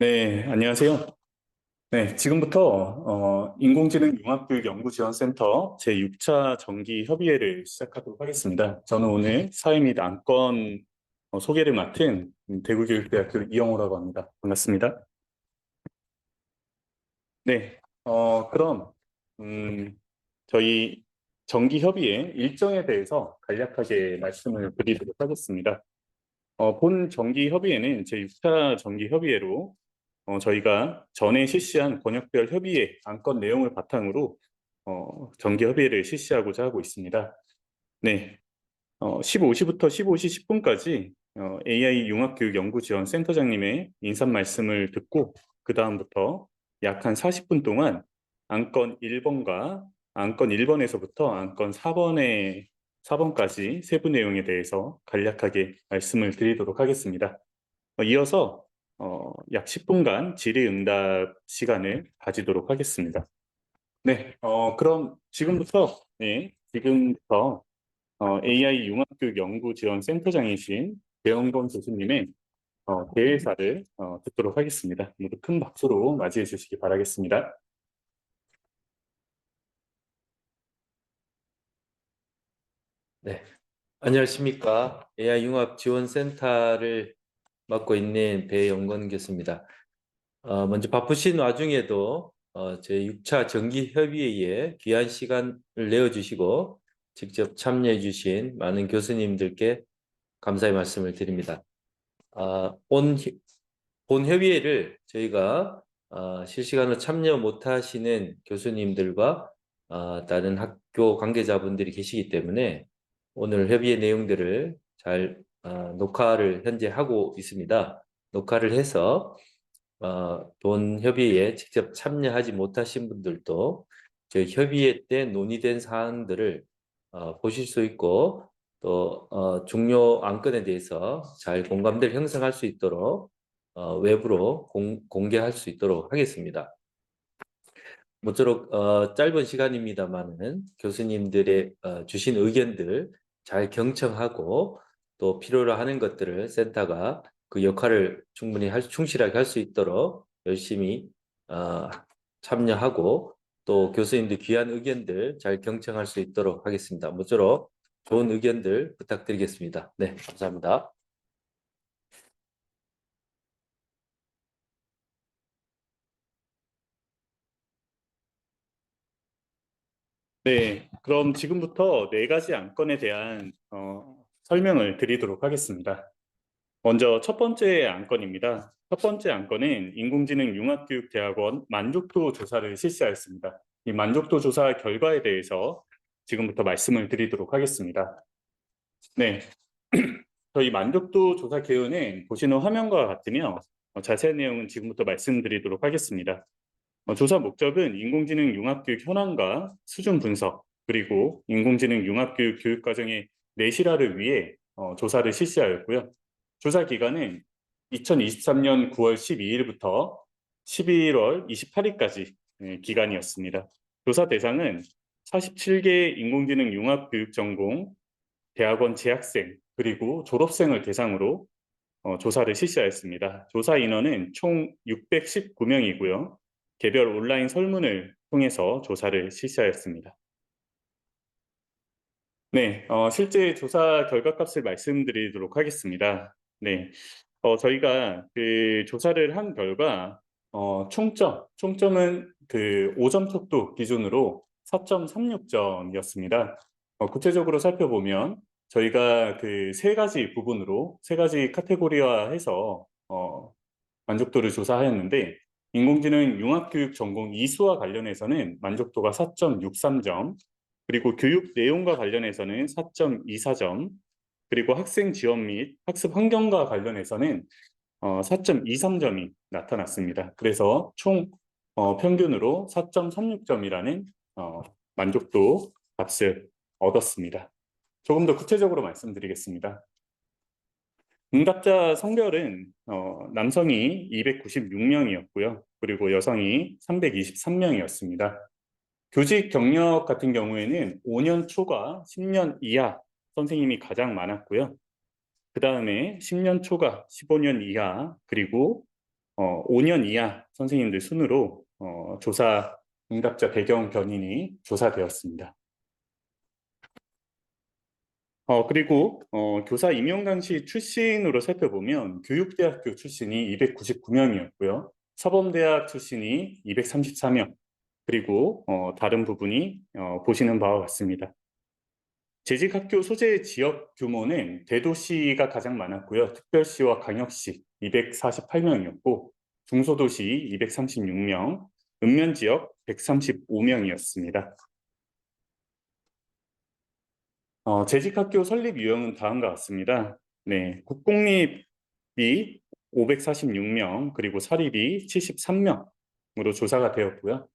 네, 안녕하세요. 네, 지금부터 인공지능 융합교육연구지원센터 제6차 정기 협의회를 시작하도록 하겠습니다. 저는 오늘 사회 및 안건 소개를 맡은 대구교육대학교 이영호라고 합니다. 반갑습니다. 네, 그럼 저희 정기 협의회 일정에 대해서 간략하게 말씀을 드리도록 하겠습니다. 본 정기 협의회는 제6차 정기 협의회로 저희가 전에 실시한 권역별 협의회 안건 내용을 바탕으로 정기 협의회를 실시하고자 하고 있습니다. 네, 15시부터 15시 10분까지 AI 융합교육연구지원센터장님의 인사 말씀을 듣고 그 다음부터 약 한 40분 동안 안건 1번과 안건 1번에서부터 안건 4번까지 세부 내용에 대해서 간략하게 말씀을 드리도록 하겠습니다. 이어서 약 10분간 질의응답 시간을 가지도록 하겠습니다. 네, 그럼 지금부터 AI 융합교육 연구지원센터장이신 배영건 교수님의 대회사를 듣도록 하겠습니다. 모두 큰 박수로 맞이해 주시기 바라겠습니다. 네, 안녕하십니까. AI 융합 지원센터를 맡고 있는 배영건 교수입니다. 먼저 바쁘신 와중에도 제 6차 정기 협의회에 귀한 시간을 내어주시고 직접 참여해 주신 많은 교수님들께 감사의 말씀을 드립니다. 본 협의회를 저희가 실시간으로 참여 못하시는 교수님들과 다른 학교 관계자분들이 계시기 때문에 오늘 협의의 내용들을 잘 녹화를 현재 하고 있습니다. 녹화를 해서 본 협의회에 직접 참여하지 못하신 분들도 저희 협의회 때 논의된 사항들을 보실 수 있고 또 중요 안건에 대해서 잘 공감대를 형성할 수 있도록 외부로 공개할 수 있도록 하겠습니다. 모쪼록 짧은 시간입니다만은 교수님들의 주신 의견들 잘 경청하고 또 필요로 하는 것들을 센터가 그 역할을 충분히 충실하게 할 수 있도록 열심히 참여하고 또 교수님들 귀한 의견들 잘 경청할 수 있도록 하겠습니다. 모쪼록 좋은 의견들 부탁드리겠습니다. 네, 감사합니다. 네, 그럼 지금부터 네 가지 안건에 대한 설명을 드리도록 하겠습니다. 먼저 첫 번째 안건입니다. 첫 번째 안건은 인공지능 융합교육대학원 만족도 조사를 실시하였습니다. 이 만족도 조사 결과에 대해서 지금부터 말씀을 드리도록 하겠습니다. 네, 저희 만족도 조사 개요는 보시는 화면과 같으며 자세한 내용은 지금부터 말씀드리도록 하겠습니다. 조사 목적은 인공지능 융합교육 현황과 수준 분석, 그리고 인공지능 융합교육 교육과정의 내실화를 위해 조사를 실시하였고요. 조사 기간은 2023년 9월 12일부터 11월 28일까지 기간이었습니다. 조사 대상은 47개 인공지능 융합교육 전공 대학원 재학생 그리고 졸업생을 대상으로 조사를 실시하였습니다. 조사 인원은 총 619명이고요. 개별 온라인 설문을 통해서 조사를 실시하였습니다. 네, 실제 조사 결과값을 말씀드리도록 하겠습니다. 네, 저희가 그 조사를 한 결과 총점은 그 5점 척도 기준으로 4.36점이었습니다. 구체적으로 살펴보면 저희가 그 세 가지 카테고리화해서 만족도를 조사하였는데 인공지능 융합교육 전공 이수와 관련해서는 만족도가 4.63점, 그리고 교육 내용과 관련해서는 4.24점, 그리고 학생 지원 및 학습 환경과 관련해서는 4.23점이 나타났습니다. 그래서 총 평균으로 4.36점이라는 만족도 값을 얻었습니다. 조금 더 구체적으로 말씀드리겠습니다. 응답자 성별은 남성이 296명이었고요. 그리고 여성이 323명이었습니다. 교직 경력 같은 경우에는 5년 초과 10년 이하 선생님이 가장 많았고요. 그 다음에 10년 초과 15년 이하, 그리고 5년 이하 선생님들 순으로 조사 응답자 배경 변인이 조사되었습니다. 그리고 교사 임용 당시 출신으로 살펴보면 교육대학교 출신이 299명이었고요. 서범대학 출신이 234명, 그리고 다른 부분이 보시는 바와 같습니다. 재직학교 소재 지역 규모는 대도시가 가장 많았고요. 특별시와 광역시 248명이었고 중소도시 236명, 읍면지역 135명이었습니다. 재직학교 설립 유형은 다음과 같습니다. 네, 국공립이 546명, 그리고 사립이 73명으로 조사가 되었고요.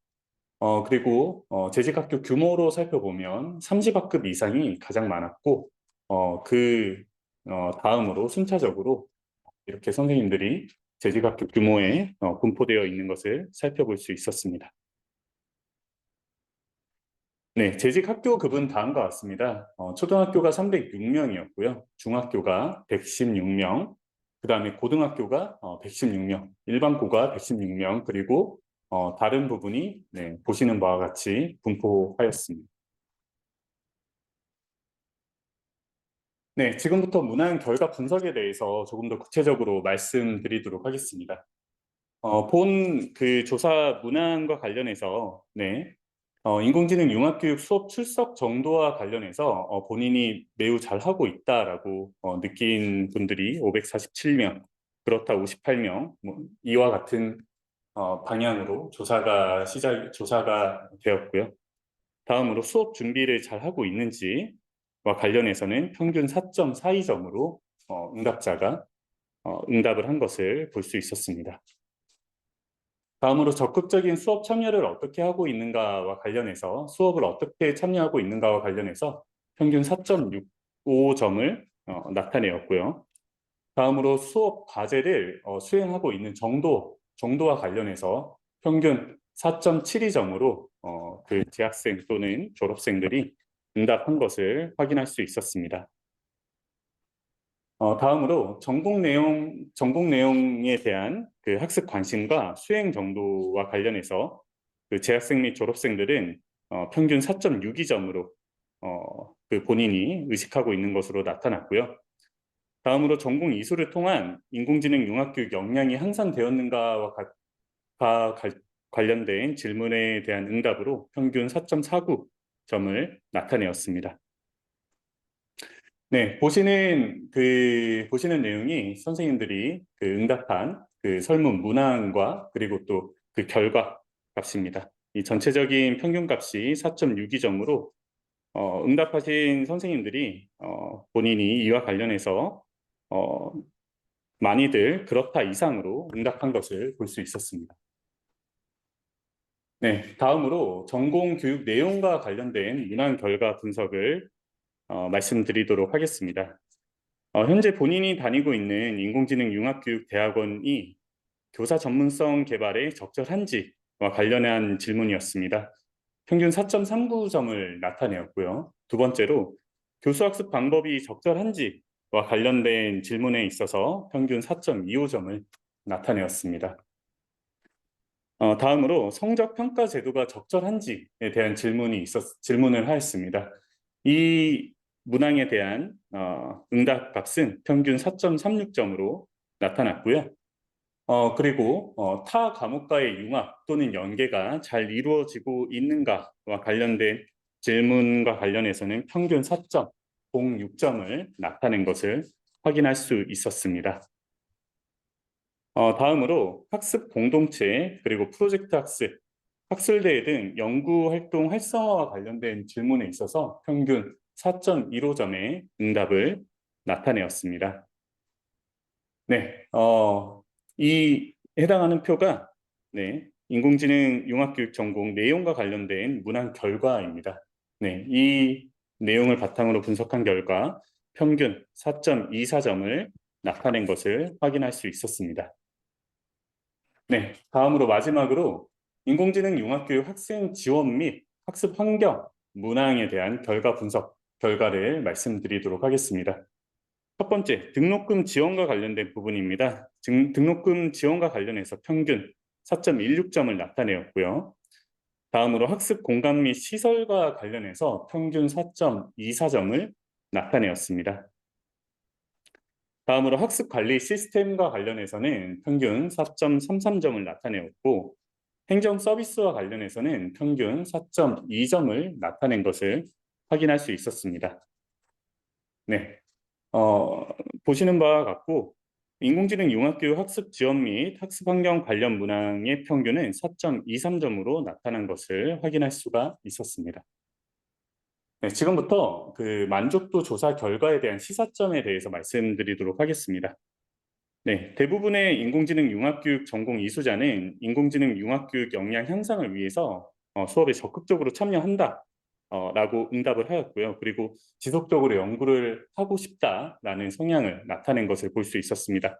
그리고 재직학교 규모로 살펴보면 30학급 이상이 가장 많았고 다음으로 순차적으로 이렇게 선생님들이 재직학교 규모에 분포되어 있는 것을 살펴볼 수 있었습니다. 네, 재직학교급은 다음과 같습니다. 초등학교가 306명이었고요. 중학교가 116명, 그 다음에 고등학교가 116명, 일반고가 116명, 그리고 다른 부분이 보시는 바와 같이 분포하였습니다. 네, 지금부터 문항 결과 분석에 대해서 조금 더 구체적으로 말씀드리도록 하겠습니다. 본 그 조사 문항과 관련해서 인공지능 융합교육 수업 출석 정도와 관련해서 본인이 매우 잘하고 있다라고 느낀 분들이 547명, 그렇다 58명, 이와 같은 방향으로 조사가 되었고요. 다음으로 수업 준비를 잘하고 있는지와 관련해서는 평균 4.42점으로 응답자가 응답을 한 것을 볼 수 있었습니다. 다음으로 적극적인 수업 참여를 어떻게 하고 있는가와 관련해서 수업을 어떻게 참여하고 있는가와 관련해서 평균 4.65점을 나타내었고요. 다음으로 수업 과제를 수행하고 있는 정도와 관련해서 평균 4.72점으로 그 재학생 또는 졸업생들이 응답한 것을 확인할 수 있었습니다. 다음으로 전공 내용에 대한 그 학습 관심과 수행 정도와 관련해서 그 재학생 및 졸업생들은 평균 4.62점으로 그 본인이 의식하고 있는 것으로 나타났고요. 다음으로 전공 이수를 통한 인공지능 융합교육 역량이 향상되었는가와 관련된 질문에 대한 응답으로 평균 4.49점을 나타내었습니다. 네, 보시는 내용이 선생님들이 그 응답한 그 설문 문항과 그리고 또 그 결과 값입니다. 이 전체적인 평균 값이 4.62점으로 응답하신 선생님들이 본인이 이와 관련해서 많이들 그렇다 이상으로 응답한 것을 볼 수 있었습니다. 네, 다음으로 전공 교육 내용과 관련된 문항 결과 분석을 말씀드리도록 하겠습니다. 현재 본인이 다니고 있는 인공지능 융합교육대학원이 교사 전문성 개발에 적절한지와 관련한 질문이었습니다. 평균 4.39점을 나타내었고요. 두 번째로 교수학습 방법이 적절한지와 관련된 질문에 있어서 평균 4.25점을 나타내었습니다. 다음으로 성적 평가 제도가 적절한지에 대한 질문을 하였습니다. 이 문항에 대한 응답 값은 평균 4.36점으로 나타났고요. 그리고 타 과목과의 융합 또는 연계가 잘 이루어지고 있는가와 관련된 질문과 관련해서는 평균 4.06점을 나타낸 것을 확인할 수 있었습니다. 다음으로 학습 공동체 그리고 프로젝트 학습, 학술대회 등 연구활동 활성화와 관련된 질문에 있어서 평균 4.15점의 응답을 나타내었습니다. 네, 이 해당하는 표가 인공지능 융합교육 전공 내용과 관련된 문항 결과입니다. 네, 이 내용을 바탕으로 분석한 결과 평균 4.24점을 나타낸 것을 확인할 수 있었습니다. 네, 다음으로 마지막으로 인공지능 융합교육 학생 지원 및 학습 환경 문항에 대한 결과 분석 결과를 말씀드리도록 하겠습니다. 첫 번째, 등록금 지원과 관련된 부분입니다. 등록금 지원과 관련해서 평균 4.16점을 나타내었고요. 다음으로 학습 공간 및 시설과 관련해서 평균 4.24점을 나타내었습니다. 다음으로 학습 관리 시스템과 관련해서는 평균 4.33점을 나타내었고, 행정 서비스와 관련해서는 평균 4.2점을 나타낸 것을 확인할 수 있었습니다. 네, 보시는 바와 같고 인공지능 융합교육 학습 지원 및 학습 환경 관련 문항의 평균은 4.23점으로 나타난 것을 확인할 수가 있었습니다. 네, 지금부터 그 만족도 조사 결과에 대한 시사점에 대해서 말씀드리도록 하겠습니다. 네, 대부분의 인공지능 융합교육 전공 이수자는 인공지능 융합교육 역량 향상을 위해서 수업에 적극적으로 참여한다 라고 응답을 하였고요. 그리고 지속적으로 연구를 하고 싶다라는 성향을 나타낸 것을 볼 수 있었습니다.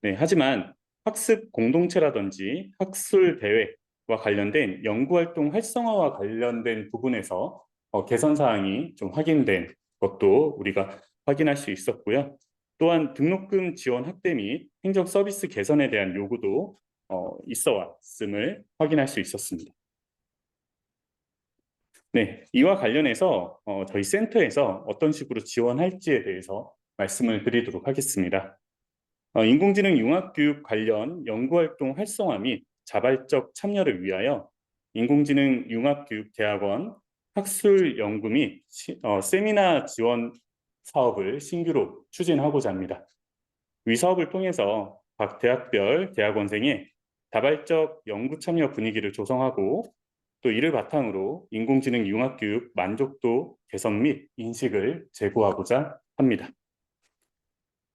네, 하지만 학습 공동체라든지 학술 대회와 관련된 연구활동 활성화와 관련된 부분에서 개선 사항이 좀 확인된 것도 우리가 확인할 수 있었고요. 또한 등록금 지원 확대 및 행정 서비스 개선에 대한 요구도 있어 왔음을 확인할 수 있었습니다. 네, 이와 관련해서 저희 센터에서 어떤 식으로 지원할지에 대해서 말씀을 드리도록 하겠습니다. 인공지능 융합교육 관련 연구활동 활성화 및 자발적 참여를 위하여 인공지능 융합교육대학원 학술 연구 및 세미나 지원 사업을 신규로 추진하고자 합니다. 위 사업을 통해서 각 대학별 대학원생의 자발적 연구 참여 분위기를 조성하고 또 이를 바탕으로 인공지능 융합교육 만족도 개선 및 인식을 제고하고자 합니다.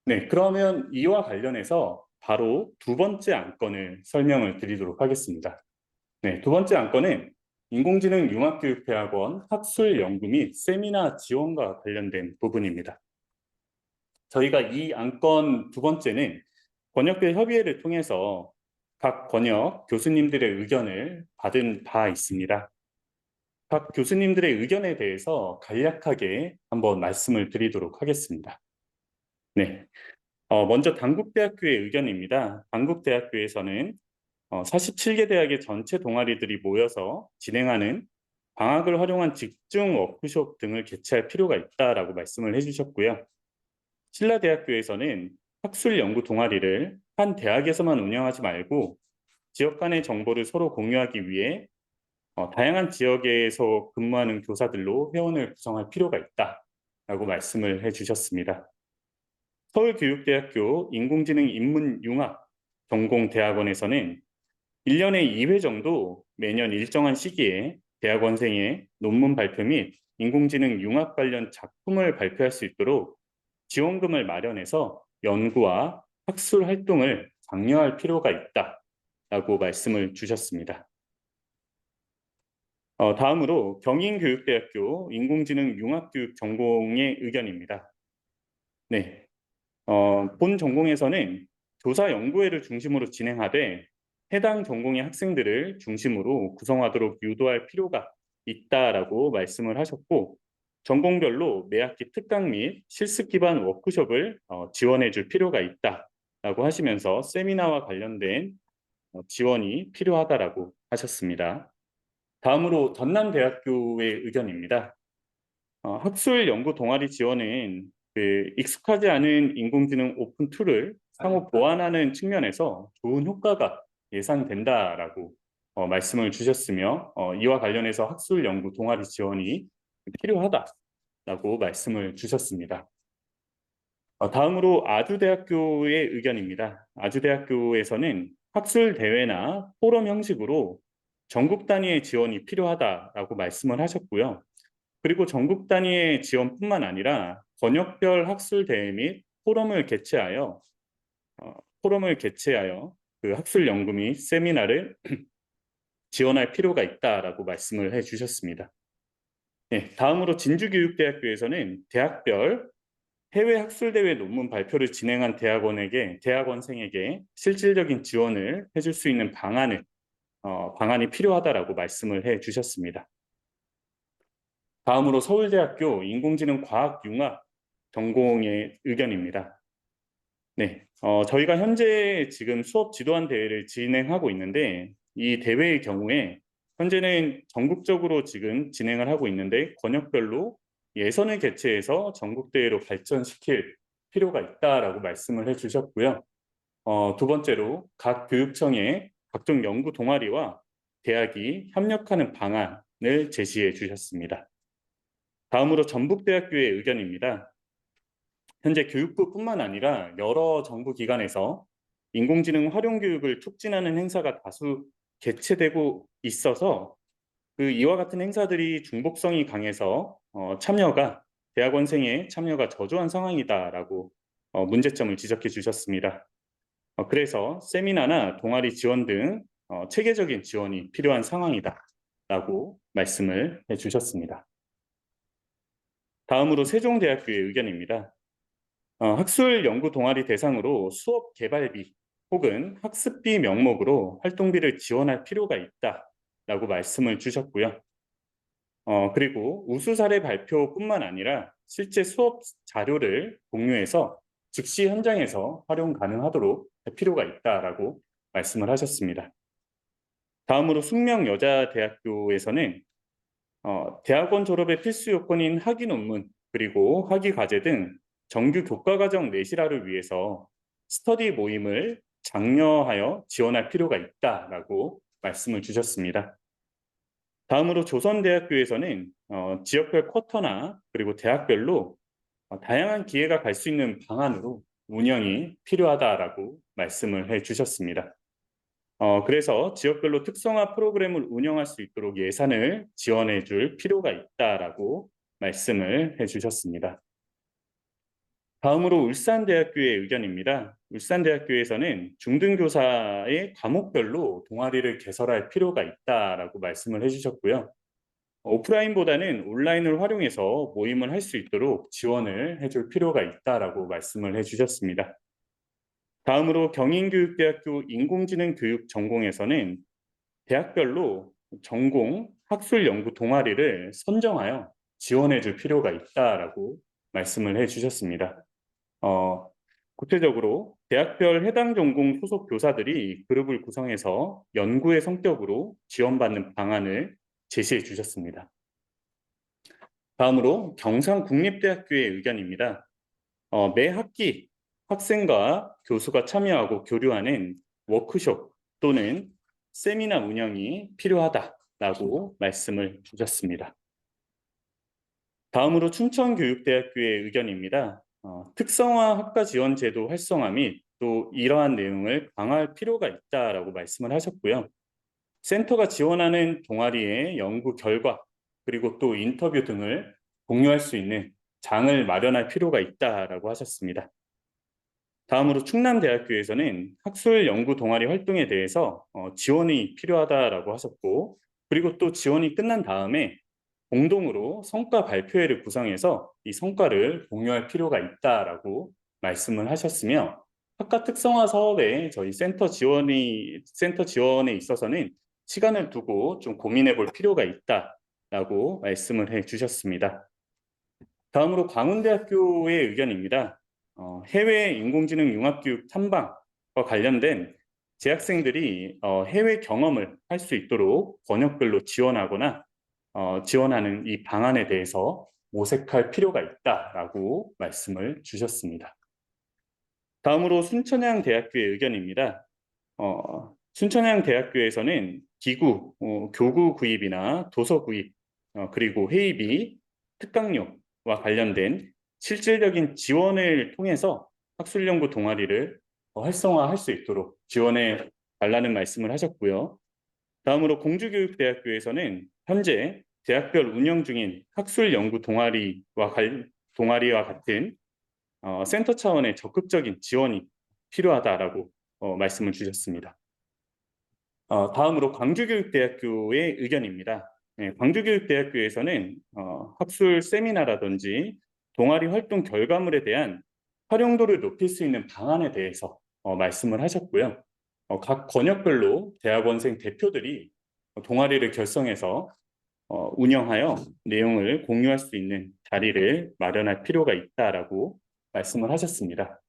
네, 그러면 이와 관련해서 바로 두 번째 안건을 설명을 드리도록 하겠습니다. 네, 두 번째 안건은 인공지능 융합교육대학원 학술 연구 및 세미나 지원과 관련된 부분입니다. 저희가 이 안건 두 번째는 권역별 협의회를 통해서 각 권역 교수님들의 의견을 받은 바 있습니다. 각 교수님들의 의견에 대해서 간략하게 한번 말씀을 드리도록 하겠습니다. 네, 먼저 단국대학교의 의견입니다. 단국대학교에서는 47개 대학의 전체 동아리들이 모여서 진행하는 방학을 활용한 집중 워크숍 등을 개최할 필요가 있다라고 말씀을 해주셨고요. 신라대학교에서는 학술 연구 동아리를 한 대학에서만 운영하지 말고 지역 간의 정보를 서로 공유하기 위해 다양한 지역에서 근무하는 교사들로 회원을 구성할 필요가 있다라고 말씀을 해주셨습니다. 서울교육대학교 인공지능 인문융합 전공대학원에서는 1년에 2회 정도 매년 일정한 시기에 대학원생의 논문 발표 및 인공지능 융합 관련 작품을 발표할 수 있도록 지원금을 마련해서 연구와 학술 활동을 장려할 필요가 있다라고 말씀을 주셨습니다. 다음으로 경인교육대학교 인공지능 융합교육 전공의 의견입니다. 네, 본 전공에서는 조사 연구회를 중심으로 진행하되 해당 전공의 학생들을 중심으로 구성하도록 유도할 필요가 있다라고 말씀을 하셨고 전공별로 매학기 특강 및 실습 기반 워크숍을 지원해 줄 필요가 있다라고 하시면서 세미나와 관련된 지원이 필요하다라고 하셨습니다. 다음으로 전남대학교의 의견입니다. 학술 연구 동아리 지원은 익숙하지 않은 인공지능 오픈 툴을 상호 보완하는 측면에서 좋은 효과가 예상된다라고 말씀을 주셨으며 이와 관련해서 학술 연구 동아리 지원이 필요하다라고 말씀을 주셨습니다. 다음으로 아주대학교의 의견입니다. 아주대학교에서는 학술 대회나 포럼 형식으로 전국 단위의 지원이 필요하다라고 말씀을 하셨고요. 그리고 전국 단위의 지원뿐만 아니라 권역별 학술 대회 및 포럼을 개최하여 그 학술 연구 및 세미나를 지원할 필요가 있다라고 말씀을 해주셨습니다. 네, 다음으로 진주교육대학교에서는 대학별 해외 학술대회 논문 발표를 진행한 대학원생에게 실질적인 지원을 해줄 수 있는 방안이 필요하다라고 말씀을 해주셨습니다. 다음으로 서울대학교 인공지능 과학융합 전공의 의견입니다. 네, 저희가 현재 지금 수업 지도안 대회를 진행하고 있는데 이 대회의 경우에 현재는 전국적으로 지금 진행을 하고 있는데 권역별로 예선을 개최해서 전국대회로 발전시킬 필요가 있다라고 말씀을 해주셨고요. 두 번째로 각 교육청의 각종 연구 동아리와 대학이 협력하는 방안을 제시해 주셨습니다. 다음으로 전북대학교의 의견입니다. 현재 교육부뿐만 아니라 여러 정부 기관에서 인공지능 활용 교육을 촉진하는 행사가 다수 개최되고 있어서 이와 같은 행사들이 중복성이 강해서 대학원생의 참여가 저조한 상황이다라고 문제점을 지적해 주셨습니다. 그래서 세미나나 동아리 지원 등 체계적인 지원이 필요한 상황이다라고 말씀을 해주셨습니다. 다음으로 세종대학교의 의견입니다. 학술 연구 동아리 대상으로 수업 개발비 혹은 학습비 명목으로 활동비를 지원할 필요가 있다라고 말씀을 주셨고요. 그리고 우수 사례 발표뿐만 아니라 실제 수업 자료를 공유해서 즉시 현장에서 활용 가능하도록 할 필요가 있다라고 말씀을 하셨습니다. 다음으로 숙명여자대학교에서는 대학원 졸업의 필수 요건인 학위 논문 그리고 학위 과제 등 정규 교과과정 내실화를 위해서 스터디 모임을 장려하여 지원할 필요가 있다라고 말씀을 주셨습니다. 다음으로 조선대학교에서는 지역별 쿼터나 그리고 대학별로 다양한 기회가 갈 수 있는 방안으로 운영이 필요하다라고 말씀을 해주셨습니다. 그래서 지역별로 특성화 프로그램을 운영할 수 있도록 예산을 지원해 줄 필요가 있다라고 말씀을 해주셨습니다. 다음으로 울산대학교의 의견입니다. 울산대학교에서는 중등교사의 과목별로 동아리를 개설할 필요가 있다라고 말씀을 해주셨고요. 오프라인보다는 온라인을 활용해서 모임을 할 수 있도록 지원을 해줄 필요가 있다라고 말씀을 해주셨습니다. 다음으로 경인교육대학교 인공지능 교육 전공에서는 대학별로 전공 학술 연구 동아리를 선정하여 지원해 줄 필요가 있다라고 말씀을 해주셨습니다. 구체적으로 대학별 해당 전공 소속 교사들이 그룹을 구성해서 연구의 성격으로 지원받는 방안을 제시해 주셨습니다. 다음으로 경상국립대학교의 의견입니다. 매 학기 학생과 교수가 참여하고 교류하는 워크숍 또는 세미나 운영이 필요하다라고 말씀을 주셨습니다. 다음으로 춘천교육대학교의 의견입니다. 특성화 학과 지원 제도 활성화 및 또 이러한 내용을 강화할 필요가 있다라고 말씀을 하셨고요. 센터가 지원하는 동아리의 연구 결과 그리고 또 인터뷰 등을 공유할 수 있는 장을 마련할 필요가 있다라고 하셨습니다. 다음으로 충남대학교에서는 학술 연구 동아리 활동에 대해서 지원이 필요하다라고 하셨고 그리고 또 지원이 끝난 다음에 공동으로 성과 발표회를 구성해서 이 성과를 공유할 필요가 있다라고 말씀을 하셨으며 학과 특성화 사업에 저희 센터 지원에 있어서는 시간을 두고 좀 고민해 볼 필요가 있다라고 말씀을 해 주셨습니다. 다음으로 광운대학교의 의견입니다. 해외 인공지능 융합교육 탐방과 관련된 재학생들이 해외 경험을 할 수 있도록 번역별로 지원하는 이 방안에 대해서 모색할 필요가 있다라고 말씀을 주셨습니다. 다음으로 순천향대학교의 의견입니다. 순천향대학교에서는 기구, 교구 구입이나 도서 구입, 그리고 회의비, 특강료와 관련된 실질적인 지원을 통해서 학술연구 동아리를 활성화할 수 있도록 지원해 달라는 말씀을 하셨고요. 다음으로 공주교육대학교에서는 현재 대학별 운영 중인 학술연구 동아리와 같은 센터 차원의 적극적인 지원이 필요하다라고 말씀을 주셨습니다. 다음으로 광주교육대학교의 의견입니다. 네, 광주교육대학교에서는 학술 세미나라든지 동아리 활동 결과물에 대한 활용도를 높일 수 있는 방안에 대해서 말씀을 하셨고요. 각 권역별로 대학원생 대표들이 동아리를 결성해서 운영하여 내용을 공유할 수 있는 자리를 마련할 필요가 있다라고 말씀을 하셨습니다.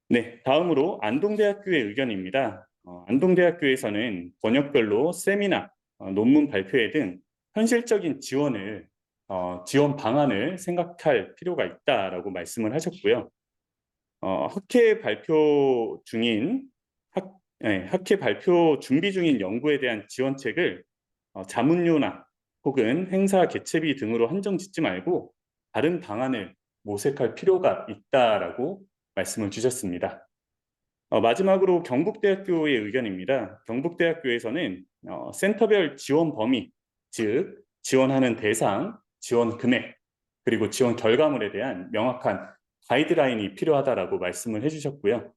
네, 다음으로 안동대학교의 의견입니다. 안동대학교에서는 번역별로 세미나, 논문 발표회 등 현실적인 지원 방안을 생각할 필요가 있다라고 말씀을 하셨고요. 학회 발표 중인 학회 발표 준비 중인 연구에 대한 지원책을 자문료나 혹은 행사 개최비 등으로 한정 짓지 말고 다른 방안을 모색할 필요가 있다라고 말씀을 주셨습니다. 마지막으로 경북대학교의 의견입니다. 경북대학교에서는 센터별 지원 범위, 즉 지원하는 대상, 지원 금액, 그리고 지원 결과물에 대한 명확한 가이드라인이 필요하다라고 말씀을 해주셨고요.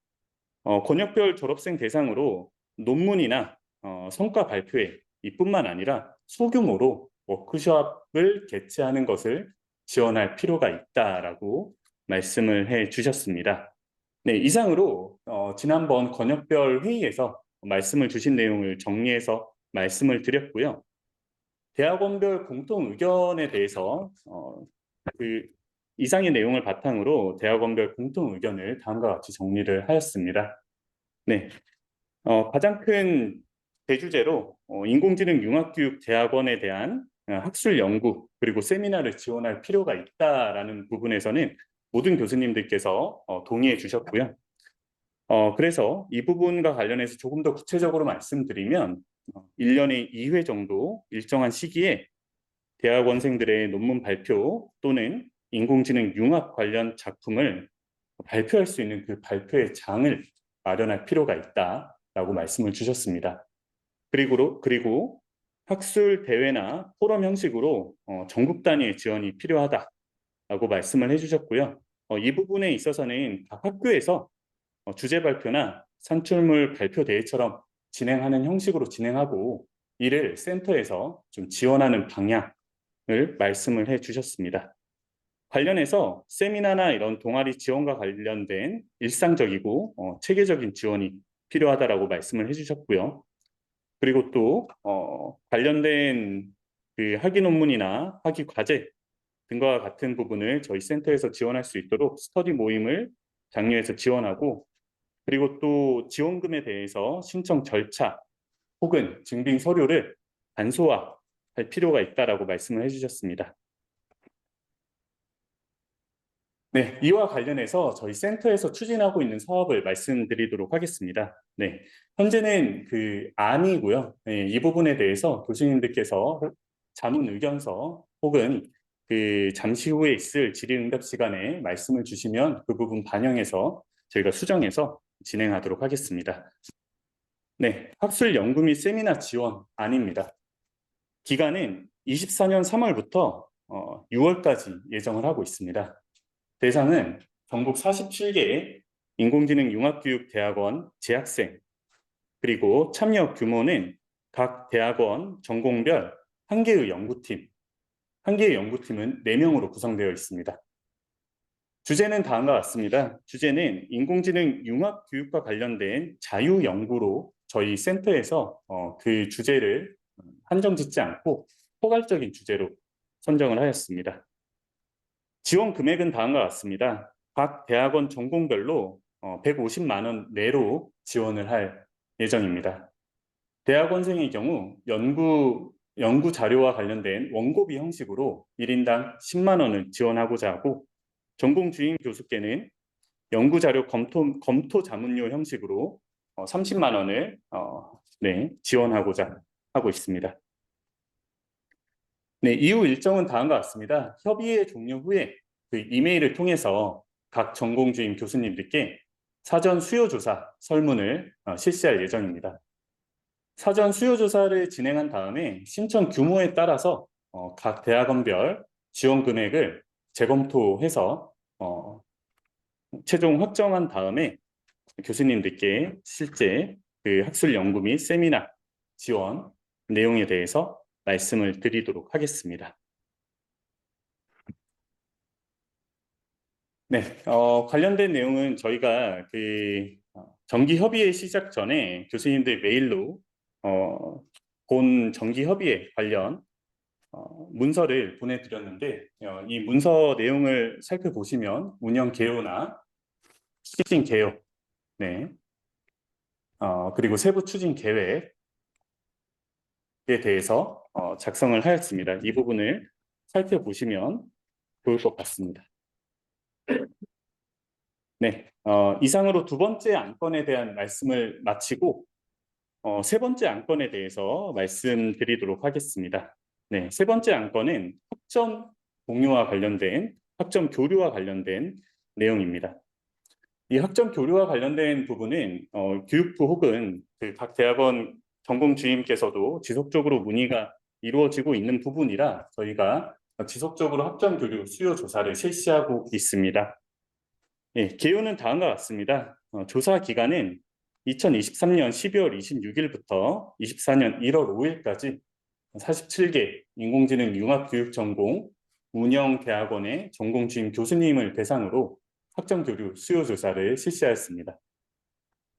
권역별 졸업생 대상으로 논문이나 성과 발표회 이뿐만 아니라 소규모로 워크숍을 개최하는 것을 지원할 필요가 있다라고 말씀을 해주셨습니다. 네, 이상으로 지난번 권역별 회의에서 말씀을 주신 내용을 정리해서 말씀을 드렸고요. 대학원별 공통 의견에 대해서 그 이상의 내용을 바탕으로 대학원별 공통 의견을 다음과 같이 정리를 하였습니다. 네, 가장 큰 대주제로 인공지능 융합교육 대학원에 대한 학술 연구 그리고 세미나를 지원할 필요가 있다라는 부분에서는 모든 교수님들께서 동의해 주셨고요. 그래서 이 부분과 관련해서 조금 더 구체적으로 말씀드리면 1년에 2회 정도 일정한 시기에 대학원생들의 논문 발표 또는 인공지능 융합 관련 작품을 발표할 수 있는 그 발표의 장을 마련할 필요가 있다라고 말씀을 주셨습니다. 그리고 학술 대회나 포럼 형식으로 전국 단위의 지원이 필요하다라고 말씀을 해주셨고요. 이 부분에 있어서는 각 학교에서 주제 발표나 산출물 발표 대회처럼 진행하는 형식으로 진행하고 이를 센터에서 좀 지원하는 방향을 말씀을 해주셨습니다. 관련해서 세미나나 이런 동아리 지원과 관련된 일상적이고 체계적인 지원이 필요하다라고 말씀을 해주셨고요. 그리고 또 관련된 그 학위 논문이나 학위 과제 등과 같은 부분을 저희 센터에서 지원할 수 있도록 스터디 모임을 장려해서 지원하고 그리고 또 지원금에 대해서 신청 절차 혹은 증빙 서류를 간소화할 필요가 있다라고 말씀을 해주셨습니다. 네, 이와 관련해서 저희 센터에서 추진하고 있는 사업을 말씀드리도록 하겠습니다. 네, 현재는 그 안이고요. 네, 이 부분에 대해서 교수님들께서 자문 의견서 혹은 그 잠시 후에 있을 질의응답 시간에 말씀을 주시면 그 부분 반영해서 저희가 수정해서 진행하도록 하겠습니다. 네, 학술 연구 및 세미나 지원 안입니다. 기간은 24년 3월부터 6월까지 예정을 하고 있습니다. 대상은 전국 47개의 인공지능 융합교육대학원 재학생 그리고 참여 규모는 각 대학원 전공별 한 개의 연구팀, 한 개의 연구팀은 4명으로 구성되어 있습니다. 주제는 다음과 같습니다. 주제는 인공지능 융합교육과 관련된 자유연구로 저희 센터에서 그 주제를 한정 짓지 않고 포괄적인 주제로 선정을 하였습니다. 지원 금액은 다음과 같습니다. 각 대학원 전공별로 150만 원 내로 지원을 할 예정입니다. 대학원생의 경우 연구 자료와 관련된 원고비 형식으로 1인당 10만 원을 지원하고자 하고 전공 주임 교수께는 연구 자료 검토 자문료 형식으로 30만 원을 지원하고자 하고 있습니다. 네, 이후 일정은 다음과 같습니다. 협의회 종료 후에 그 이메일을 통해서 각 전공 주임 교수님들께 사전 수요조사 설문을 실시할 예정입니다. 사전 수요조사를 진행한 다음에 신청 규모에 따라서 각 대학원별 지원 금액을 재검토해서 최종 확정한 다음에 교수님들께 실제 그 학술 연구 및 세미나 지원 내용에 대해서 말씀을 드리도록 하겠습니다. 네, 관련된 내용은 저희가 그 정기협의회 시작 전에 교수님들 메일로 본 정기협의회 관련 문서를 보내드렸는데 이 문서 내용을 살펴보시면 운영 개요나 추진 개요, 네, 그리고 세부 추진 계획에 대해서 작성을 하였습니다. 이 부분을 살펴보시면 좋을 것 같습니다. 네, 이상으로 두 번째 안건에 대한 말씀을 마치고 세 번째 안건에 대해서 말씀드리도록 하겠습니다. 네, 세 번째 안건은 학점 공유와 관련된 학점 교류와 관련된 내용입니다. 이 학점 교류와 관련된 부분은 교육부 혹은 각 대학원 전공 주임께서도 지속적으로 문의가 이루어지고 있는 부분이라 저희가 지속적으로 학점 교류 수요 조사를 실시하고 있습니다. 예, 개요는 다음과 같습니다. 조사 기간은 2023년 12월 26일부터 24년 1월 5일까지 47개 인공지능 융합교육전공 운영대학원의 전공 주임 교수님을 대상으로 학점교류 수요조사를 실시하였습니다.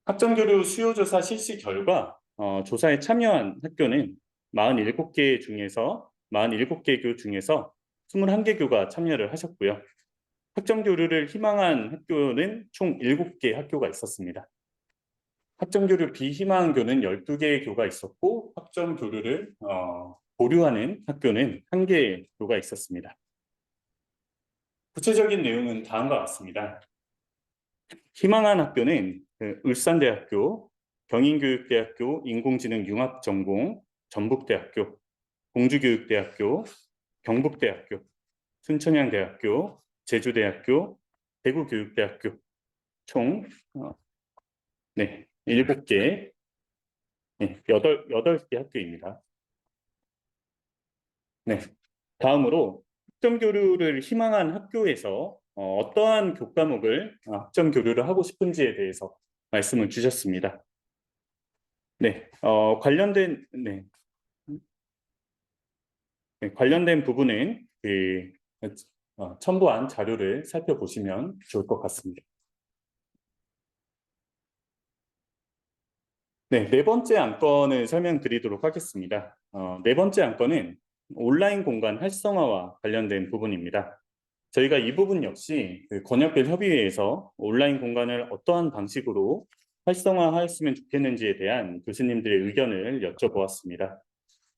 학점교류 수요조사 실시 결과 조사에 참여한 학교는 47개 중에서 47개 교 중에서 21개 교가 참여를 하셨고요. 학점교류를 희망한 학교는 총 7개 학교가 있었습니다. 학점교류 비희망 교는 12개의 교가 있었고 학점교류를 보류하는 학교는 1개의 교가 있었습니다. 구체적인 내용은 다음과 같습니다. 희망한 학교는 울산대학교, 경인교육대학교 인공지능 융합전공, 전북대학교, 공주교육대학교, 경북대학교, 순천향대학교, 제주대학교, 대구교육대학교 총 7개, 8개 학교입니다. 네. 다음으로 학점 교류를 희망한 학교에서 어떠한 교과목을 학점 교류를 하고 싶은지에 대해서 말씀을 주셨습니다. 네, 관련된 부분은 첨부한 자료를 살펴보시면 좋을 것 같습니다. 네, 네 번째 안건을 설명드리도록 하겠습니다. 네 번째 안건은 온라인 공간 활성화와 관련된 부분입니다. 저희가 이 부분 역시 권역별 협의회에서 온라인 공간을 어떠한 방식으로 활성화하였으면 좋겠는지에 대한 교수님들의 의견을 여쭤보았습니다.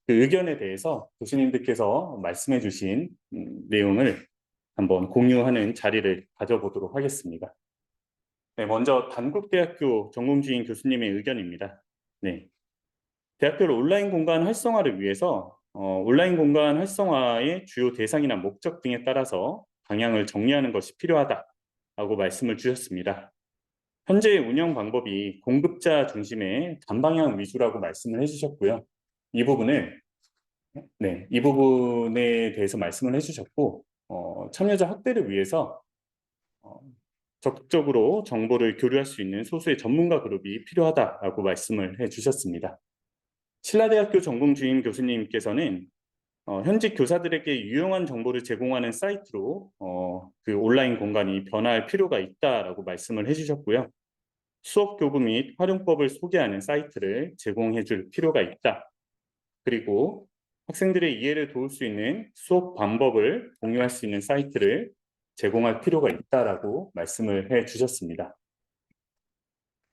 그 의견에 대해서 교수님들께서 말씀해 주신 내용을 한번 공유하는 자리를 가져보도록 하겠습니다. 네, 먼저 단국대학교 전공주임 교수님의 의견입니다. 네, 대학교를 온라인 공간 활성화를 위해서 온라인 공간 활성화의 주요 대상이나 목적 등에 따라서 방향을 정리하는 것이 필요하다라고 말씀을 주셨습니다. 현재의 운영 방법이 공급자 중심의 단방향 위주라고 말씀을 해주셨고요. 이 부분에 대해서 말씀을 해주셨고 참여자 확대를 위해서 적극적으로 정보를 교류할 수 있는 소수의 전문가 그룹이 필요하다라고 말씀을 해주셨습니다. 신라대학교 전공주임 교수님께서는 현직 교사들에게 유용한 정보를 제공하는 사이트로 그 온라인 공간이 변화할 필요가 있다라고 말씀을 해주셨고요. 수업 교부 및 활용법을 소개하는 사이트를 제공해 줄 필요가 있다. 그리고 학생들의 이해를 도울 수 있는 수업 방법을 공유할 수 있는 사이트를 제공할 필요가 있다라고 말씀을 해 주셨습니다.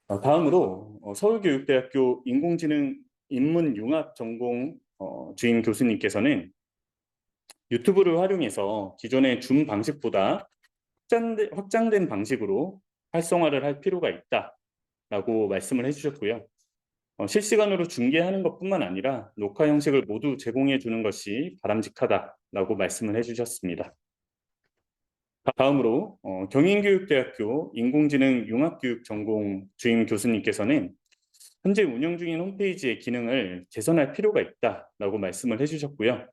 다음으로 서울교육대학교 인공지능 인문융합 전공 주임 교수님께서는 유튜브를 활용해서 기존의 줌 방식보다 확장된 방식으로 활성화를 할 필요가 있다라고 말씀을 해주셨고요. 실시간으로 중계하는 것뿐만 아니라 녹화 형식을 모두 제공해 주는 것이 바람직하다라고 말씀을 해주셨습니다. 다음으로 경인교육대학교 인공지능 융합교육 전공 주임 교수님께서는 현재 운영 중인 홈페이지의 기능을 개선할 필요가 있다라고 말씀을 해주셨고요.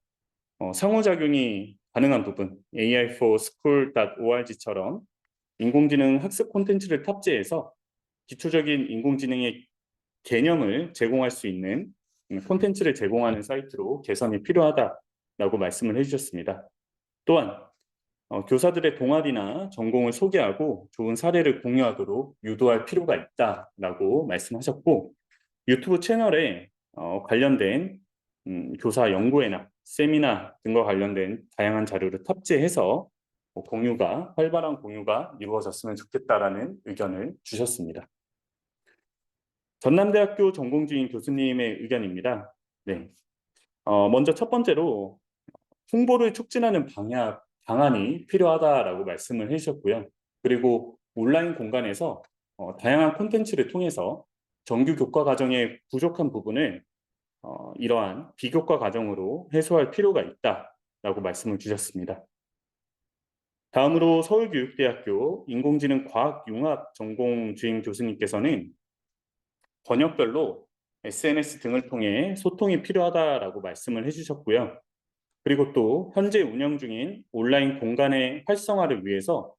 상호작용이 가능한 부분, ai4school.org처럼 인공지능 학습 콘텐츠를 탑재해서 기초적인 인공지능의 개념을 제공할 수 있는 콘텐츠를 제공하는 사이트로 개선이 필요하다라고 말씀을 해주셨습니다. 또한 교사들의 동아리나 전공을 소개하고 좋은 사례를 공유하도록 유도할 필요가 있다라고 말씀하셨고 유튜브 채널에 관련된 교사 연구회나 세미나 등과 관련된 다양한 자료를 탑재해서 활발한 공유가 이루어졌으면 좋겠다라는 의견을 주셨습니다. 전남대학교 전공주임 교수님의 의견입니다. 네. 먼저 첫 번째로 홍보를 촉진하는 방안이 필요하다라고 말씀을 해주셨고요. 그리고 온라인 공간에서 다양한 콘텐츠를 통해서 정규 교과 과정의 부족한 부분을 이러한 비교과 과정으로 해소할 필요가 있다라고 말씀을 주셨습니다. 다음으로 서울교육대학교 인공지능과학융합 전공 주임 교수님께서는 번역별로 SNS 등을 통해 소통이 필요하다라고 말씀을 해주셨고요. 그리고 또 현재 운영 중인 온라인 공간의 활성화를 위해서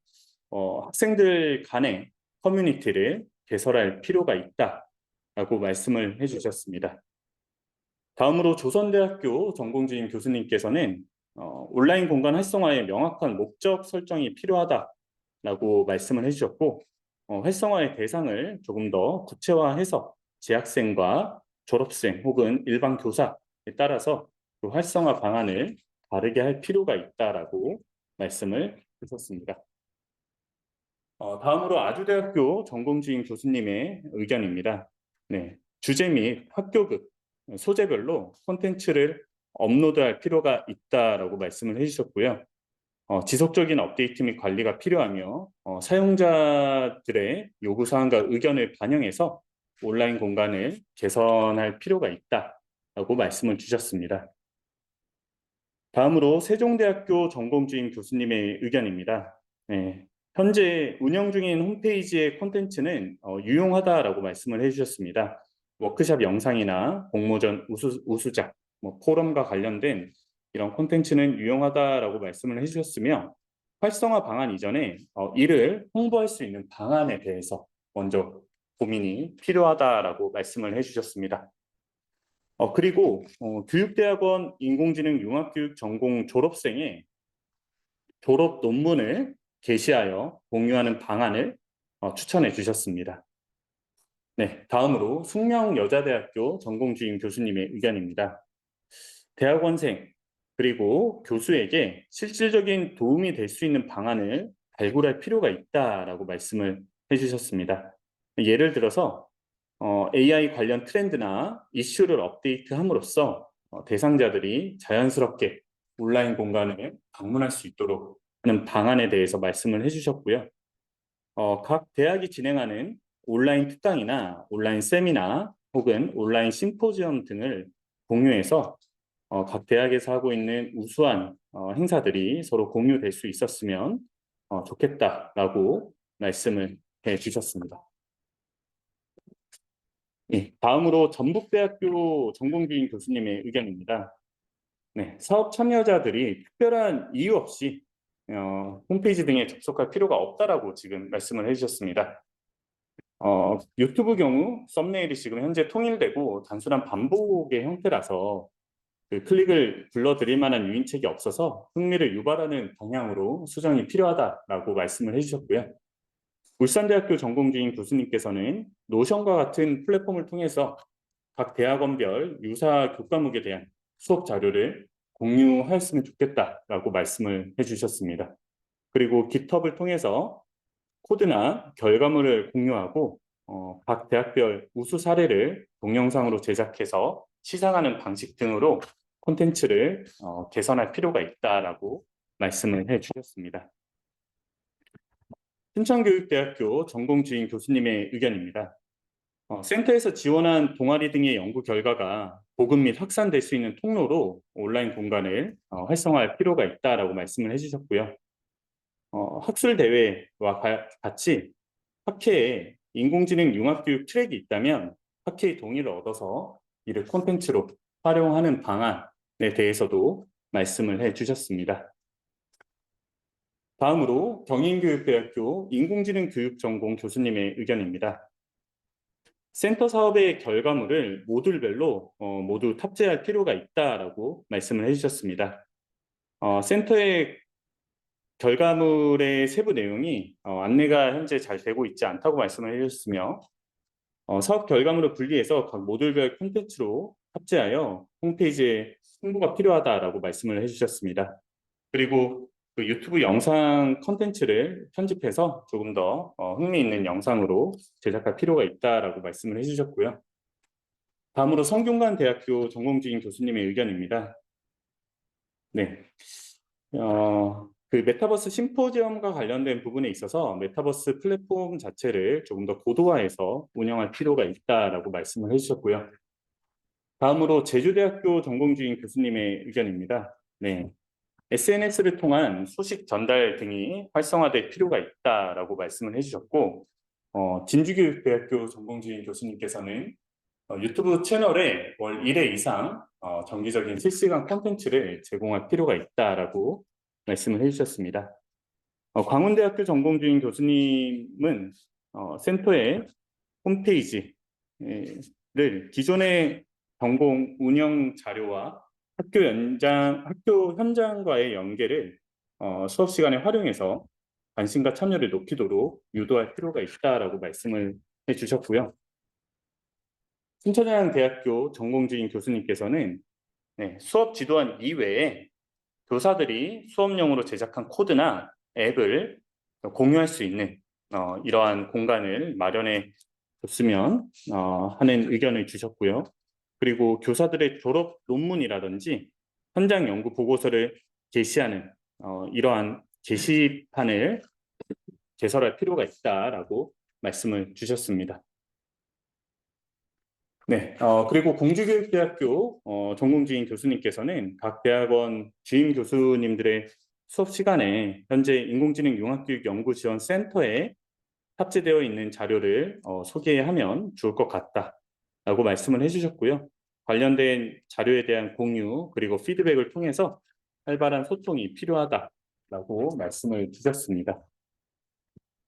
학생들 간의 커뮤니티를 개설할 필요가 있다라고 말씀을 해주셨습니다. 다음으로 조선대학교 전공주임 교수님께서는 온라인 공간 활성화에 명확한 목적 설정이 필요하다라고 말씀을 해주셨고 활성화의 대상을 조금 더 구체화해서 재학생과 졸업생 혹은 일반 교사에 따라서 그 활성화 방안을 다르게 할 필요가 있다라고 말씀을 주셨습니다. 다음으로 아주대학교 전공주임 교수님의 의견입니다. 네, 주제 및 학교급, 소재별로 콘텐츠를 업로드할 필요가 있다라고 말씀을 해주셨고요. 지속적인 업데이트 및 관리가 필요하며 사용자들의 요구사항과 의견을 반영해서 온라인 공간을 개선할 필요가 있다라고 말씀을 주셨습니다. 다음으로 세종대학교 전공주임 교수님의 의견입니다. 네, 현재 운영 중인 홈페이지의 콘텐츠는 유용하다라고 말씀을 해주셨습니다. 워크숍 영상이나 공모전 우수작, 포럼과 관련된 이런 콘텐츠는 유용하다라고 말씀을 해주셨으며 활성화 방안 이전에 이를 홍보할 수 있는 방안에 대해서 먼저 고민이 필요하다라고 말씀을 해주셨습니다. 그리고 교육대학원 인공지능 융합교육 전공 졸업생의 졸업 논문을 게시하여 공유하는 방안을 추천해 주셨습니다. 네, 다음으로 숙명여자대학교 전공주임 교수님의 의견입니다. 대학원생 그리고 교수에게 실질적인 도움이 될 수 있는 방안을 발굴할 필요가 있다라고 말씀을 해주셨습니다. 예를 들어서 AI 관련 트렌드나 이슈를 업데이트함으로써 대상자들이 자연스럽게 온라인 공간을 방문할 수 있도록 하는 방안에 대해서 말씀을 해주셨고요. 각 대학이 진행하는 온라인 특강이나 온라인 세미나 혹은 온라인 심포지엄 등을 공유해서 각 대학에서 하고 있는 우수한 행사들이 서로 공유될 수 있었으면 좋겠다라고 말씀을 해주셨습니다. 네, 다음으로 전북대학교 전공주임 교수님의 의견입니다. 네, 사업 참여자들이 특별한 이유 없이 홈페이지 등에 접속할 필요가 없다라고 지금 말씀을 해주셨습니다. 유튜브 경우 썸네일이 지금 현재 통일되고 단순한 반복의 형태라서 그 클릭을 불러드릴 만한 유인책이 없어서 흥미를 유발하는 방향으로 수정이 필요하다라고 말씀을 해주셨고요. 울산대학교 전공주임 교수님께서는 노션과 같은 플랫폼을 통해서 각 대학원별 유사 교과목에 대한 수업 자료를 공유하였으면 좋겠다라고 말씀을 해주셨습니다. 그리고 깃허브를 통해서 코드나 결과물을 공유하고 각 대학별 우수 사례를 동영상으로 제작해서 시상하는 방식 등으로 콘텐츠를 개선할 필요가 있다라고 말씀을 해주셨습니다. 순천교육대학교 전공주임 교수님의 의견입니다. 센터에서 지원한 동아리 등의 연구 결과가 보급 및 확산될 수 있는 통로로 온라인 공간을 활성화할 필요가 있다라고 말씀을 해주셨고요. 학술 대회와 같이 학회에 인공지능 융합교육 트랙이 있다면 학회의 동의를 얻어서 이를 콘텐츠로 활용하는 방안에 대해서도 말씀을 해주셨습니다. 다음으로 경인교육대학교 인공지능 교육 전공 교수님의 의견입니다. 센터 사업의 결과물을 모듈별로 모두 탑재할 필요가 있다라고 말씀을 해주셨습니다. 센터의 결과물의 세부 내용이 안내가 현재 잘 되고 있지 않다고 말씀을 해주셨으며 사업 결과물을 분리해서 각 모듈별 콘텐츠로 탑재하여 홈페이지에 홍보가 필요하다라고 말씀을 해주셨습니다. 그리고 그 유튜브 영상 컨텐츠를 편집해서 조금 더 흥미있는 영상으로 제작할 필요가 있다라고 말씀을 해주셨고요. 다음으로 성균관대학교 전공주임 교수님의 의견입니다. 네. 그 메타버스 심포지엄과 관련된 부분에 있어서 메타버스 플랫폼 자체를 조금 더 고도화해서 운영할 필요가 있다라고 말씀을 해주셨고요. 다음으로 제주대학교 전공주임 교수님의 의견입니다. 네. SNS를 통한 소식 전달 등이 활성화될 필요가 있다라고 말씀을 해주셨고, 진주교육대학교 전공주임 교수님께서는 유튜브 채널에 월 1회 이상 정기적인 실시간 콘텐츠를 제공할 필요가 있다라고 말씀을 해주셨습니다. 광운대학교 전공주임 교수님은 센터의 홈페이지를 기존의 전공 운영 자료와 학교 현장과의 연계를 수업 시간에 활용해서 관심과 참여를 높이도록 유도할 필요가 있다라고 말씀을 해주셨고요. 순천향대학교 전공주임 교수님께서는 수업 지도안 이외에 교사들이 수업용으로 제작한 코드나 앱을 공유할 수 있는 이러한 공간을 마련해 줬으면 하는 의견을 주셨고요. 그리고 교사들의 졸업 논문이라든지 현장 연구 보고서를 게시하는 이러한 게시판을 개설할 필요가 있다라고 말씀을 주셨습니다. 네, 그리고 공주교육대학교 전공주임 교수님께서는 각 대학원 주임 교수님들의 수업 시간에 현재 인공지능 융합교육연구지원센터에 탑재되어 있는 자료를 소개하면 좋을 것 같다라고 말씀을 해주셨고요. 관련된 자료에 대한 공유 그리고 피드백을 통해서 활발한 소통이 필요하다라고 말씀을 주셨습니다.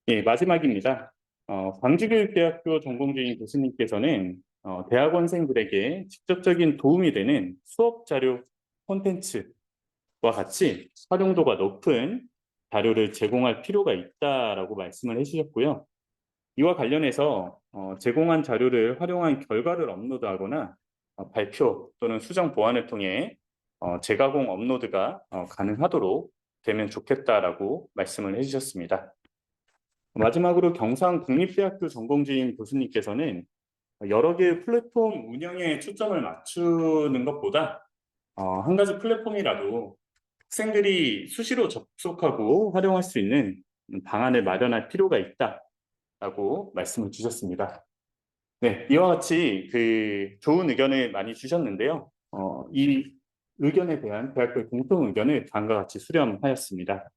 예, 마지막입니다. 광주교육대학교 전공주임 교수님께서는 대학원생들에게 직접적인 도움이 되는 수업 자료 콘텐츠와 같이 활용도가 높은 자료를 제공할 필요가 있다라고 말씀을 해주셨고요. 이와 관련해서 제공한 자료를 활용한 결과를 업로드하거나 발표 또는 수정 보완을 통해 재가공 업로드가 가능하도록 되면 좋겠다라고 말씀을 해주셨습니다. 마지막으로 경상국립대학교 전공주임 교수님께서는 여러 개의 플랫폼 운영에 초점을 맞추는 것보다 한 가지 플랫폼이라도 학생들이 수시로 접속하고 활용할 수 있는 방안을 마련할 필요가 있다라고 말씀을 주셨습니다. 네, 이와 같이 그 좋은 의견을 많이 주셨는데요. 이 의견에 대한 대학교의 공통 의견을 다음과 같이 수렴하였습니다.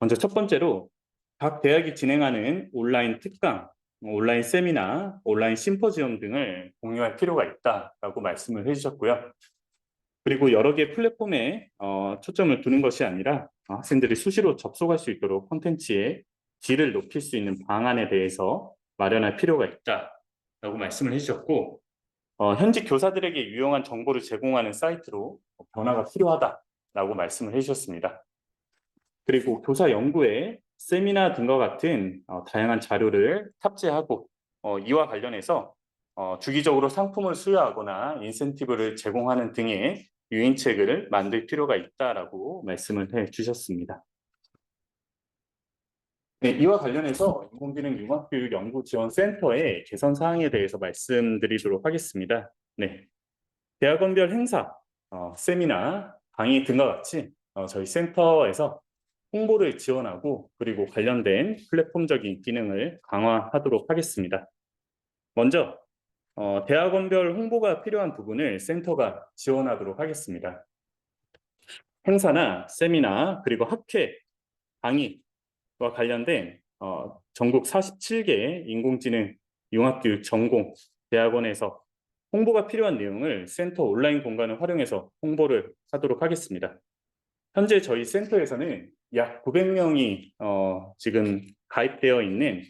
먼저 첫 번째로 각 대학이 진행하는 온라인 특강, 온라인 세미나, 온라인 심포지엄 등을 공유할 필요가 있다라고 말씀을 해주셨고요. 그리고 여러 개 플랫폼에 초점을 두는 것이 아니라 학생들이 수시로 접속할 수 있도록 콘텐츠의 질을 높일 수 있는 방안에 대해서 마련할 필요가 있다라고 말씀을 해주셨고, 현직 교사들에게 유용한 정보를 제공하는 사이트로 변화가 필요하다라고 말씀을 해주셨습니다. 그리고 교사 연구에 세미나 등과 같은 다양한 자료를 탑재하고 이와 관련해서 주기적으로 상품을 수여하거나 인센티브를 제공하는 등의 유인책을 만들 필요가 있다라고 말씀을 해주셨습니다. 네, 이와 관련해서 인공지능 융합교육연구지원센터의 개선 사항에 대해서 말씀드리도록 하겠습니다. 네, 대학원별 행사, 세미나, 강의 등과 같이 저희 센터에서 홍보를 지원하고 그리고 관련된 플랫폼적인 기능을 강화하도록 하겠습니다. 먼저 대학원별 홍보가 필요한 부분을 센터가 지원하도록 하겠습니다. 행사나 세미나 그리고 학회, 강의와 관련된 전국 47개 인공지능 융합교육 전공 대학원에서 홍보가 필요한 내용을 센터 온라인 공간을 활용해서 홍보를 하도록 하겠습니다. 현재 저희 센터에서는 약 900명이 지금 가입되어 있는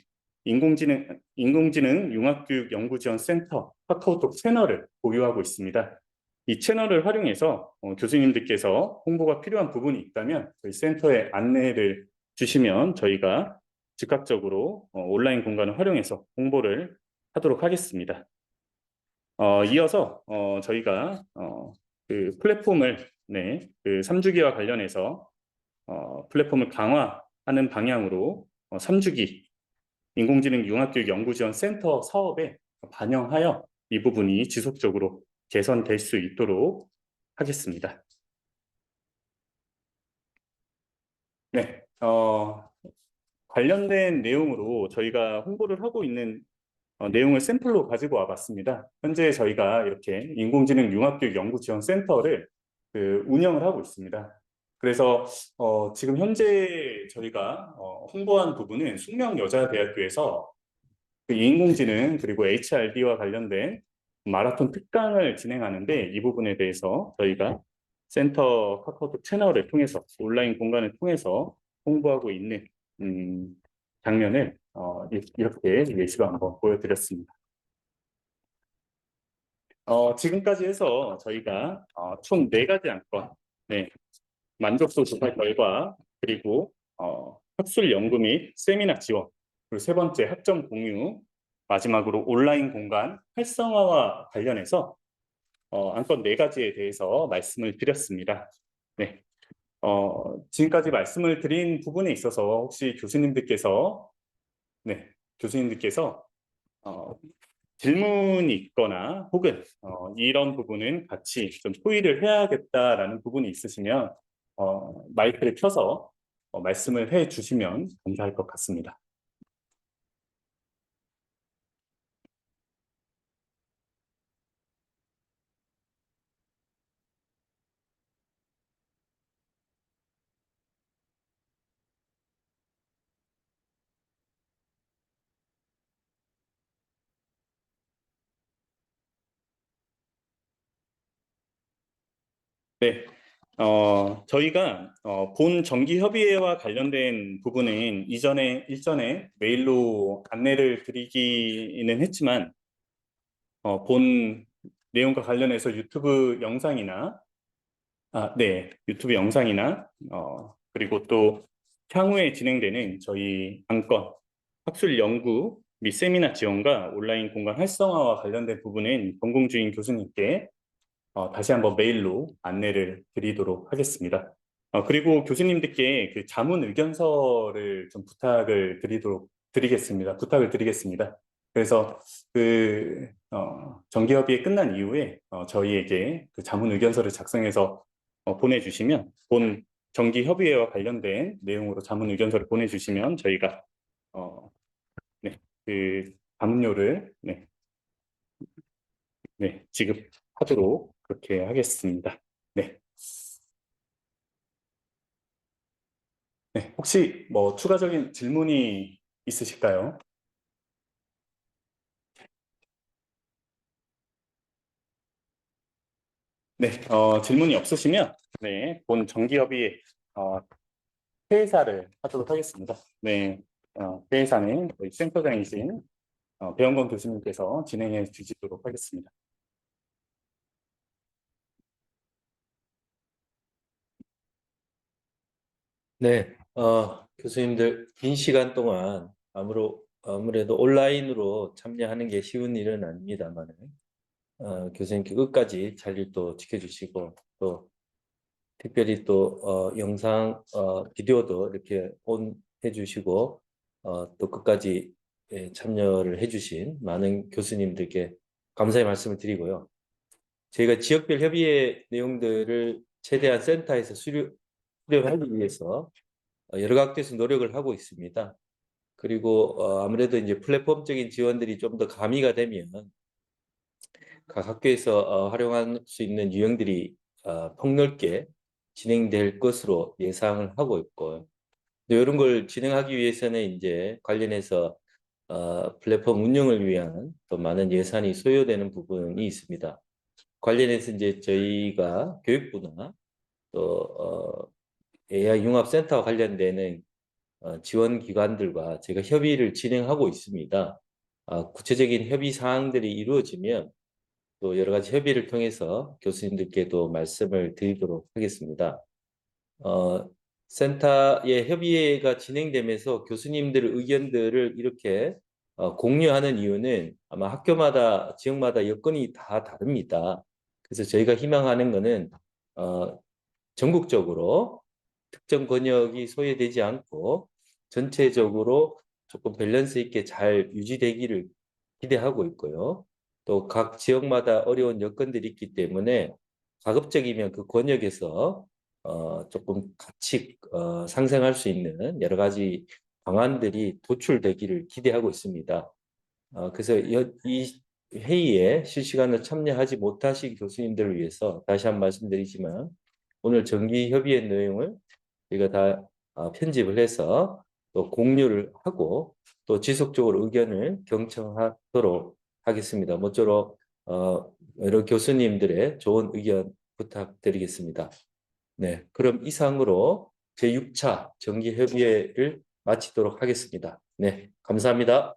인공지능 융합교육연구지원센터 카카오톡 채널을 보유하고 있습니다. 이 채널을 활용해서 교수님들께서 홍보가 필요한 부분이 있다면 저희 센터에 안내를 주시면 저희가 즉각적으로 온라인 공간을 활용해서 홍보를 하도록 하겠습니다. 이어서 저희가 그 플랫폼을 그 3주기와 관련해서 플랫폼을 강화하는 방향으로 3주기 인공지능 융합교육 연구지원 센터 사업에 반영하여 이 부분이 지속적으로 개선될 수 있도록 하겠습니다. 네, 관련된 내용으로 저희가 홍보를 하고 있는 내용을 샘플로 가지고 와봤습니다. 현재 저희가 이렇게 인공지능 융합교육 연구지원센터를 운영을 하고 있습니다. 그래서 지금 현재 저희가 홍보한 부분은 숙명여자대학교에서 그 인공지능 그리고 HRD와 관련된 마라톤 특강을 진행하는데 이 부분에 대해서 저희가 센터 카카오톡 채널을 통해서 온라인 공간을 통해서 홍보하고 있는 장면을 이렇게 예시로 한번 보여드렸습니다. 지금까지 해서 저희가 총 4가지 안건, 만족도 조사 결과, 그리고 학술 연구 및 세미나 지원, 그리고 3번째 학점 공유, 마지막으로 온라인 공간 활성화와 관련해서 안건 4가지에 대해서 말씀을 드렸습니다. 네. 지금까지 말씀을 드린 부분에 있어서 혹시 교수님들께서 질문이 있거나 혹은 이런 부분은 같이 좀 토의를 해야겠다라는 부분이 있으시면 마이크를 켜서 말씀을 해 주시면 감사할 것 같습니다. 네, 저희가 본 정기협의회와 관련된 부분은 일전에 메일로 안내를 드리기는 했지만 본 내용과 관련해서 유튜브 영상이나 그리고 또 향후에 진행되는 저희 안건 학술 연구 및 세미나 지원과 온라인 공간 활성화와 관련된 부분은 전공주인 교수님께 다시 한번 메일로 안내를 드리도록 하겠습니다. 그리고 교수님들께 그 자문 의견서를 좀 부탁을 드리겠습니다. 그래서 정기협의회 끝난 이후에 저희에게 그 자문 의견서를 작성해서 보내주시면 본 정기협의회와 관련된 내용으로 자문 의견서를 보내주시면 저희가 그 자문료를 지급하도록 그렇게 하겠습니다. 네. 네, 혹시 뭐 추가적인 질문이 있으실까요? 네, 질문이 없으시면 본 정기협의회 회의사를 하도록 하겠습니다. 네, 회의사는 저희 센터장이신 배영건 교수님께서 진행해 주시도록 하겠습니다. 네, 교수님들 긴 시간 동안 아무래도 온라인으로 참여하는 게 쉬운 일은 아닙니다만, 교수님께 끝까지 잘 또 지켜주시고 또 특별히 또 영상, 비디오도 이렇게 온 해주시고 또 끝까지 참여를 해주신 많은 교수님들께 감사의 말씀을 드리고요. 저희가 지역별 협의회 내용들을 최대한 센터에서 수렴하기 위해서 여러 각도에서 노력을 하고 있습니다. 그리고 아무래도 이제 플랫폼적인 지원들이 좀 더 가미가 되면 각 학교에서 활용할 수 있는 유형들이 폭넓게 진행될 것으로 예상을 하고 있고, 이런 걸 진행하기 위해서는 이제 관련해서 플랫폼 운영을 위한 또 많은 예산이 소요되는 부분이 있습니다. 관련해서 이제 저희가 교육부나 또 AI 융합센터와 관련되는 지원 기관들과 제가 협의를 진행하고 있습니다. 구체적인 협의 사항들이 이루어지면 또 여러 가지 협의를 통해서 교수님들께도 말씀을 드리도록 하겠습니다. 센터의 협의회가 진행되면서 교수님들의 의견들을 이렇게 공유하는 이유는 아마 학교마다 지역마다 여건이 다 다릅니다. 그래서 저희가 희망하는 거는 전국적으로 특정 권역이 소외되지 않고 전체적으로 조금 밸런스 있게 잘 유지되기를 기대하고 있고요. 또 각 지역마다 어려운 여건들이 있기 때문에 가급적이면 그 권역에서 조금 같이 상생할 수 있는 여러 가지 방안들이 도출되기를 기대하고 있습니다. 그래서 이 회의에 실시간으로 참여하지 못하신 교수님들을 위해서 다시 한번 말씀드리지만 오늘 정기협의회 내용을 저희가 다 편집을 해서 또 공유를 하고 또 지속적으로 의견을 경청하도록 하겠습니다. 모쪼록 여러 교수님들의 좋은 의견 부탁드리겠습니다. 네, 그럼 이상으로 제6차 정기협의회를 마치도록 하겠습니다. 네, 감사합니다.